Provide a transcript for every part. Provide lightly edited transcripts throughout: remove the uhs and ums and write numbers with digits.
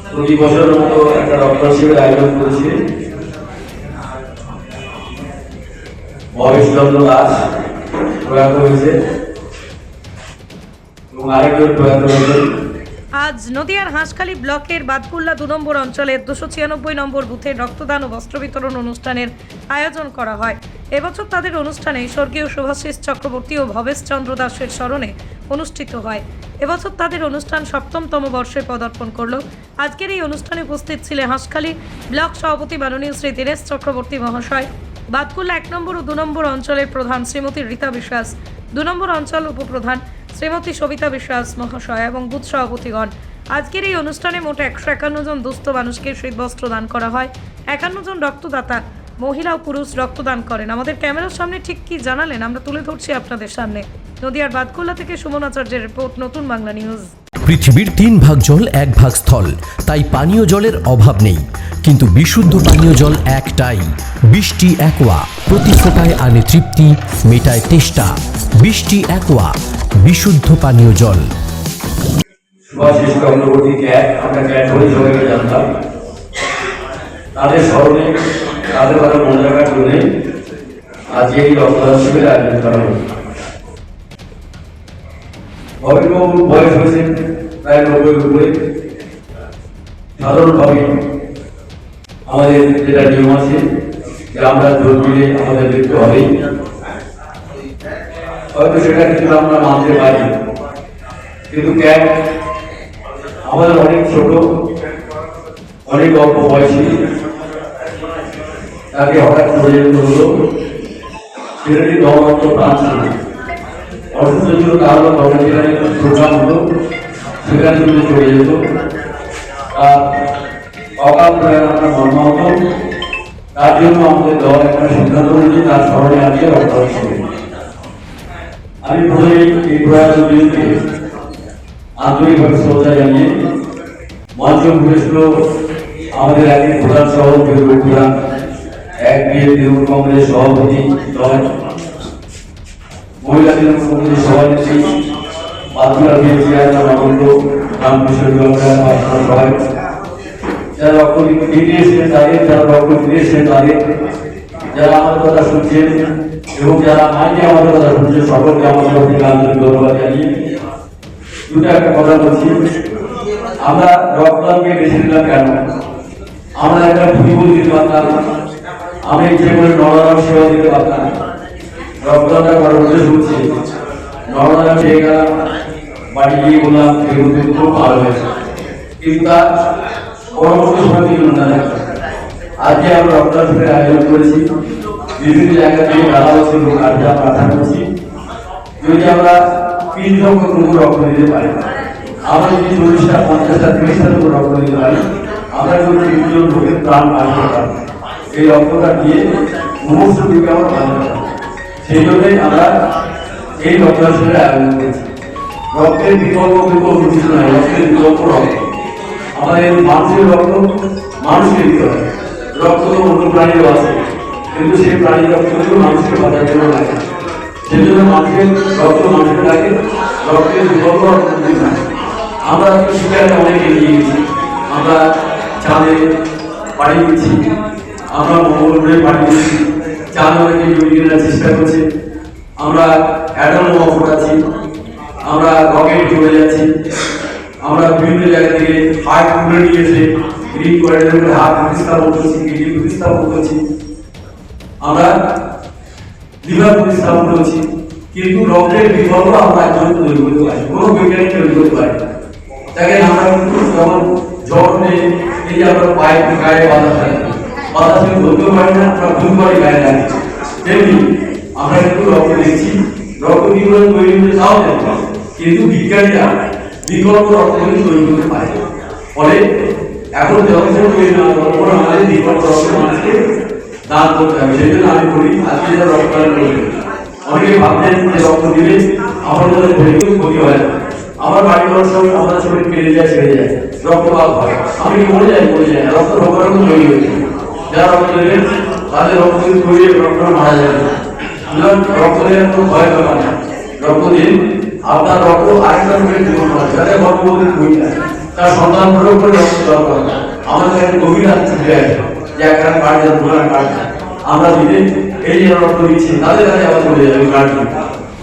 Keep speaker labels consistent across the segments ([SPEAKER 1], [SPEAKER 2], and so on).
[SPEAKER 1] প্রতি বছরের মতো একটা রক্তদান শিবিরের আয়োজন করেছি। মহেশচন্দ্র দাস প্রয়াত হয়েছে এবং আরেকজন প্রয়াত হয়েছে।
[SPEAKER 2] আজ নদিয়ার হাঁসখালী ব্লকের বাদকুল্লা 2 নম্বর অঞ্চলের 296 নম্বর বুথে রক্তদান ও বস্ত্র বিতরণ অনুষ্ঠানের আয়োজন করা হয়। এবছর তাদের অনুষ্ঠানে স্বর্গীয় শুভাশিস চক্রবর্তী ও ভবেশ চন্দ্র দাসের স্মরণে অনুষ্ঠিত হয়। এবছর তাদের অনুষ্ঠান 7তম বর্ষে পদার্পণ করল। আজকের এই অনুষ্ঠানে উপস্থিত ছিলেন হাঁসখালী ব্লক সভাপতি মাননীয় শ্রী দীনেশ চক্রবর্তী মহাশয়, বাদকুল্লা 1 নম্বর ও 2 নম্বর অঞ্চলের প্রধান শ্রীমতী রীতা বিশ্বাস, 2 নম্বর অঞ্চল উপপ্রধান শ্রীমতী সবিতা বিশ্বাস মহাশয় এবং বুথ সভাপতিগণ। আজকের এই অনুষ্ঠানে মোট 151 জন দুস্থ মানুষকে শীতবস্ত্র দান করা হয়। 51 জন রক্তদাতা মহিলা ও পুরুষ রক্তদান করেন। আমাদের ক্যামেরার সামনে ঠিক কি জানালেন আমরা তুলে ধরছি আপনাদের সামনে। নদিয়ার বাদকুল্লা থেকে সুমন আচার্যের রিপোর্ট, নতুন বাংলা নিউজ।
[SPEAKER 3] পৃথিবীর 3 ভাগ জল 1 ভাগ স্থল, তাই পানীয় জলের অভাব নেই, কিন্তু বিশুদ্ধ পানীয় জল একটাই, বৃষ্টি অ্যাকোয়া। প্রতি ফোঁটায় আনে তৃপ্তি, মেটায় তেষ্টা। বৃষ্টি অ্যাকোয়া, বিশুদ্ধ পানীয় জল।
[SPEAKER 1] শুভাশিস চক্রবর্তী আমরা ক্যাট বলে সবাইকে জানতাম। তাদের স্মরণে তাদের কথা মনে রাখার জন্য আজ এই রক্তদান শিবিরের আয়োজন করা হল। ভবেশবাবুর বয়স হয়েছে প্রায় 90 উপরে। সাধারণভাবে আমাদের যেটা নিয়ম আছে যে আমরা জোর দিলে আমাদের মৃত্যু হবেই, হয়তো সেটা কিন্তু আমরা মানতে পারি, কিন্তু ক্যাট আমাদের অনেক ছোট, অনেক অল্প বয়সী, তাকে হঠাৎ চলে যেতে হলো। সেটাটি দমন্ত প্রাণ ছিল, অসুস্থ ছিল, তাহলে তখন যেখানে প্রোগ্রাম হলো সেখানে যদি চলে যেত। আর অকাল প্রয়াণ আমরা মর্মাহত, তার জন্য আমাদের দল একটা সিদ্ধান্ত নিয়েছে তার স্মরণে আজকে রক্তদান শিবির। আমি প্রথমেই এই প্রয়াত ব্যক্তিকে আন্তরিকভাবে শ্রদ্ধা জানিয়ে মঞ্চ ঘুরেছিল আমাদের এক প্রধান সভাপতি প্রধান এক তৃণমূল কংগ্রেস সভাপতি দল, মহিলা তৃণমূল কংগ্রেস সভানেত্রী, বাদকুল্লা বিএনপি নগর রামকৃষ্ণ সবাই যারা রক্ত দিতে এসেছেন তাদের, যারা রক্ত দিতে এসেছেন তাদের, যারা আমার কথা শুনছেন এবং যারা মাইকে আমাদের কথা শুনছেন, সকলকে আমাদের থেকে আন্তরিক ধন্যবাদ জানিয়ে দুটো একটা কথা বলছি। আমরা রক্তদানকে বেছে নিলাম কেন? আমরা একটা ভুল দিতে পারতাম, আমি ইচ্ছে করে নরনারায়ণ সেবা দিতে পারতাম। রক্তদানটা করার উদ্দেশ্য হচ্ছে নরনারায়ণ পেয়ে গেলাম, বাড়ি গিয়ে বললাম খুব ভালো হয়েছে, কিন্তু তার পরবর্তী সময় কিন্তু না থাকে। আজকে আমরা রক্তদান শিবিরের আয়োজন করেছি, বিভিন্ন জায়গা থেকে মেলা বছর লোক আসবে, আমরা আশা করছি যদি আমরা 3 লক্ষ রক্ত দিতে পারি, আমরা যদি 40টা 50টা 30টা রক্ত দিতে পারি, আমরা যদি 3 জন লোকের প্রাণ বাঁচাতে পারি, এই রক্তটা দিয়ে সমস্ত দিকে আমরা বাঁচাতে পারি। সেই জন্যই আমরা এই রক্তদান শিবিরের আয়োজন করেছি। রক্তের বিকল্প কিন্তু কিছু নয়, রক্তের বিকল্প রক্ত। আমাদের মানুষের রক্ত মানুষকে দিতে হয়। রক্ত তো অন্য প্রাণীরও আছে, কিন্তু সেই প্রাণীর রক্তগুলো মানুষকে বাঁচার জন্য লাগে। সেই জন্য মানুষের রক্ত মানুষের লাগে, রক্তের বিকল্প রক্ত নাই। আমরা শিকারে অনেক এগিয়ে গেছি, আমরা চাঁদে পাড়ি দিচ্ছি, আমরা মঙ্গলে পাড়ি দিচ্ছি, চাঁদ অনেকে ইউনিয়নের চেষ্টা করছে, আমরা অ্যাটম বোমা ফোটাচ্ছি, আমরা রকেট চলে যাচ্ছি, আমরা বিভিন্ন জায়গা থেকে হার্ট তুলে নিয়ে এসে রিং করে হার্ট প্রতিস্থাপন করছি, কিডনি প্রতিস্থাপন করছি, আমরা লিভার প্রতিস্থাপন করছি, কিন্তু রক্তের বিকল্প আমরা একজন তৈরি করতে পারি, কোনো বৈজ্ঞানিক তৈরি করতে পারি। তাকে আমরা কিন্তু যখন জ্বর নেই, এই যে আমরা পায়ে গায়ে বাতাস থাকে, বাতাস কিন্তু ধরতেও পারি না, আমরা ভুল করে গায়ে লাগে। তেমনি আমরা কিন্তু রক্ত দিচ্ছি, রক্ত কি করে তৈরি হতে তাও দেখতে, কিন্তু বিজ্ঞানীরা বিকল্প রক্ত কিন্তু তৈরি করতে পারে। ফলে এখন যথেষ্ট তৈরি না করে আমাদের বিকল্প রক্ত মানুষকে দান করতে হবে। সেই জন্য আমি বলি আজকে যারা রক্তদান করবে, অনেকে ভাবছেন যে রক্ত দিলে আমাদের ক্ষতি হয় না। আমার বাড়ি করার সময় আমাদের শরীর কেড়ে যায়, ছেড়ে যায়, রক্তপাত হয়, আমি মরে যাই না, রক্ত রক্ত তৈরি হয়েছে। যারা রক্ত দেবেন তাদের রক্ত তৈরি রক্ত মারা যাবে। রক্ত দেওয়ার কোনো ভয় ব্যাপার না, রক্ত দিন, আপনার রক্ত আরেকটা রোগের জীবন আছে, যাদের গর্ভবতী মহিলা তার সন্তান প্রয়োগ করে রক্ত দেওয়া করে না। আমাদের একটা গভীর হাত ছুটে আসে যে একটা কার্ড দেন, দুলার কার্ড দেন, আমরা দিলে এই যে রক্ত দিচ্ছি তাদের কাছে আবার চলে যাবে কার্ড দিন,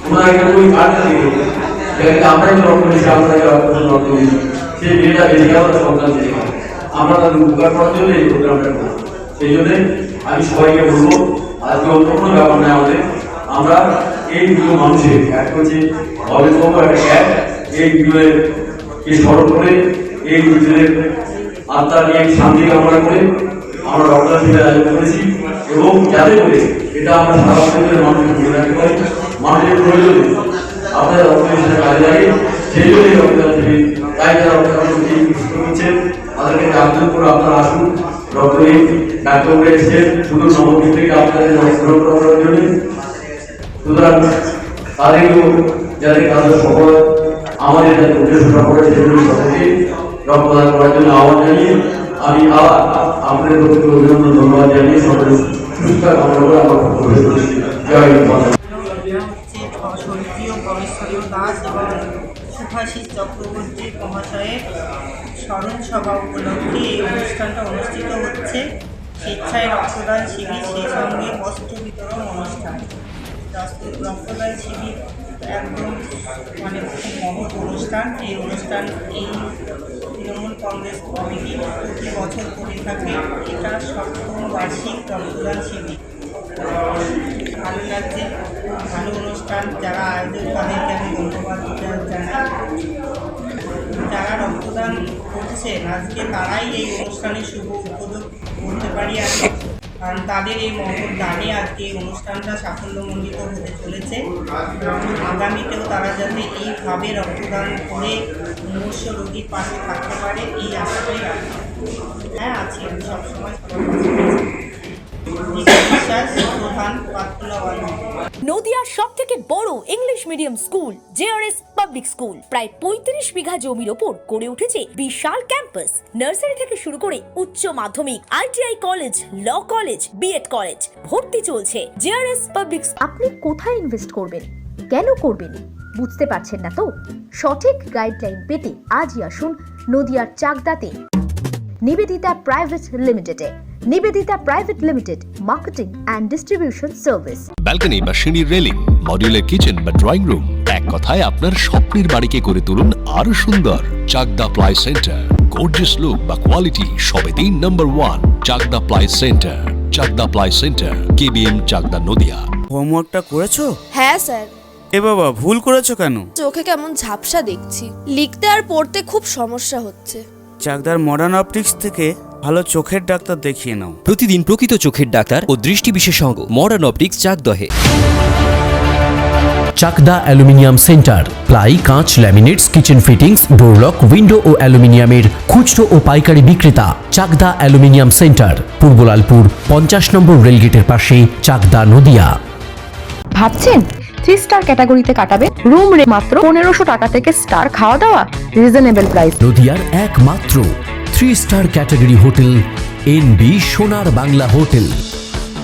[SPEAKER 1] ওনারা এখানে ওই কার্ডটা দিয়ে দেবে, আমরা যে রক্ত দিচ্ছি আমরা রক্ত দিচ্ছি, সেই মেয়েটা বেশি আমাদের সন্তান দিচ্ছি, আমরা তাদের উপকার করার জন্য এই প্রোগ্রামটা করি। সেই জন্য আমি সবাইকে বলবো আজকে অন্য কোনো ব্যাপার নেই আমাদের, আমরা এই দুটো মানুষের এক হচ্ছে অবিলম্ব একটা এক, এই দুটোকে স্মরণ করে এই দুজনের আত্মার নিয়ে শান্তি কামনা করে আমরা রক্তদান শিবিরের আয়োজন করেছি, এবং যাতে করে এটা আমরা সারা বছরের মানুষকে মনে রাখতে পারি, মানুষের প্রয়োজনে আপনাদের রক্তদান শিবিরের কাজে লাগে, সেই জন্যই রক্তদান শিবির। তাই যারা রক্তদান শিবির সুস্থ হচ্ছেন তাদেরকে আবেদন করে আপনারা আসুন, রক্ত নিয়ে ডাক্তাররা এসেছেন শুধু নবদ্বীপ থেকে আপনাদের রক্তদান করার জন্য। সুতরাং তাদেরকেও যাদের কাজের সফল আমাদের যাতে উদ্দেশ্য সফল হয় সেগুলো সকলকে রক্তদান করার জন্য আহ্বান জানিয়ে আমি আবার আপনাদের প্রতি অভিনন্দন ধন্যবাদ জানিয়ে সকলের সুস্থ কামনা করে আমার বক্তব্য শেষ করছি। জয় হিন্দ।
[SPEAKER 4] হচ্ছে স্বর্গীয় পরেশ্বরীয় দাস এবং সুভাষিস চক্রবর্তী মহাশয়ের স্মরণ সভা উপলক্ষে এই অনুষ্ঠানটা অনুষ্ঠিত হচ্ছে। স্বেচ্ছায় রক্তদান শিবির, সেই সঙ্গে বস্ত্র বিতরণ অনুষ্ঠান। রক্তদান শিবির একদম খুব মহৎ অনুষ্ঠান। এই অনুষ্ঠান এই তৃণমূল কংগ্রেস কমিটি প্রতি বছর করে থাকে। এটা 7ম বার্ষিক রক্তদান শিবির। ভালো লাগছে, ভালো অনুষ্ঠান। যারা আয়োজক তাদেরকে আমি ধন্যবাদ জানাই। যারা রক্তদান করছেন আজকে তারাই এই অনুষ্ঠানের শুভ উদ্বোধক বলতে পারি আমি, কারণ তাদের এই মহৎ দানে আজকে এই অনুষ্ঠানটা সাফল্যমণ্ডিত হতে চলেছে। আগামীতেও তারা যাতে এইভাবে রক্তদান করে মুমূর্ষ রোগীর পাশে থাকতে পারে এই আশাটাই রাখি। হ্যাঁ, আছি আমি সবসময় বিশ্বাস প্রধান পাতকুলাওয়ালা।
[SPEAKER 5] নদিয়ার সব থেকে বড় English medium school JRS public school প্রায় 35 বিঘা জমির ওপর গড়ে উঠেছে বিশাল ক্যাম্পাস। নার্সারি থেকে শুরু করে উচ্চ মাধ্যমিক, ITI college, law college, BEd college, ভর্তি চলছে জেআরএস পাবলিক।
[SPEAKER 6] আপনি কোথায় ইনভেস্ট করবেন, কেন করবেন বুঝতে পারছেন না তো? সঠিক গাইডলাইন পেতে আজই আসুন নদিয়ার চাকদাতে নিবেদিতা প্রাইভেট লিমিটেডে। Nivedita private limited, marketing and distribution service.
[SPEAKER 7] Balcony বা সিঁড়ির রেলিং, মডিউলার কিচেন বা ড্রয়িং রুম, এক কথায় আপনার স্বপ্নের বাড়িকে করে তুলুন আরো সুন্দর। Chakdah ply centre, gorgeous look বা কোয়ালিটি সবে 3 number 1 Chakdah ply centre. Chakdah ply centre, KBM, Chakdah, Nadia.
[SPEAKER 8] হোমওয়ার্কটা করেছো?
[SPEAKER 9] হ্যাঁ স্যার।
[SPEAKER 8] এ বাবা, ভুল করেছো কেন?
[SPEAKER 9] চোখে কেমন ঝাপসা দেখছি, লিখতে আর পড়তে খুব সমস্যা হচ্ছে।
[SPEAKER 8] চাকদার মডার্ন অপটিক্স থেকে ভালো চোখের ডাক্তার দেখিয়ে নাও।
[SPEAKER 3] প্রতিদিন প্রকৃত চোখের ডাক্তার ও দৃষ্টি বিশেষজ্ঞ মডার্ন অপটিক্স চাকদহে। চাকদা অ্যালুমিনিয়াম সেন্টার, প্লাই, কাঁচ, laminates, kitchen fittings, door lock, window ও অ্যালুমিনিয়ামের খুচরো ও পাইকারি বিক্রেতা। চাকদা অ্যালুমিনিয়াম সেন্টার, পূর্ব লালপুর 50 নম্বর রেলগেটের পাশে, চাকদা, নদিয়া।
[SPEAKER 6] ভাবছেন 3 স্টার ক্যাটাগরিতে কাটাবেন? রুম রে মাত্র 1500 টাকা থেকে স্টার, খাওয়া দাওয়া রিজনেবল প্রাইস।
[SPEAKER 3] নদিয়ার একমাত্র 3 স্টার ক্যাটাগরি হোটেল এনবি সোনার বাংলা হোটেল,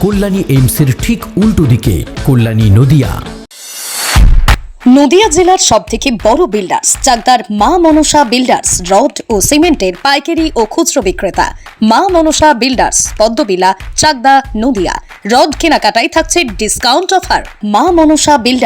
[SPEAKER 3] কল্যাণী এইমসের ঠিক উল্টো দিকে, কল্যাণী, নদিয়া।
[SPEAKER 5] নদিয়া জেলার সবথেকে বড় বিল্ডার্স চাকদার মা মনসা বিল্ডার্স, রড ও সিমেন্টের পাইকারি ও খুচরো বিক্রেতা। মা মনসা বিল্ডার্স, পদ্মবিলা, চাকদা, নদিয়া। রড কেনাকাটায় থাকছে ডিসকাউন্ট অফার। মা মনসা বিল্ডার্স।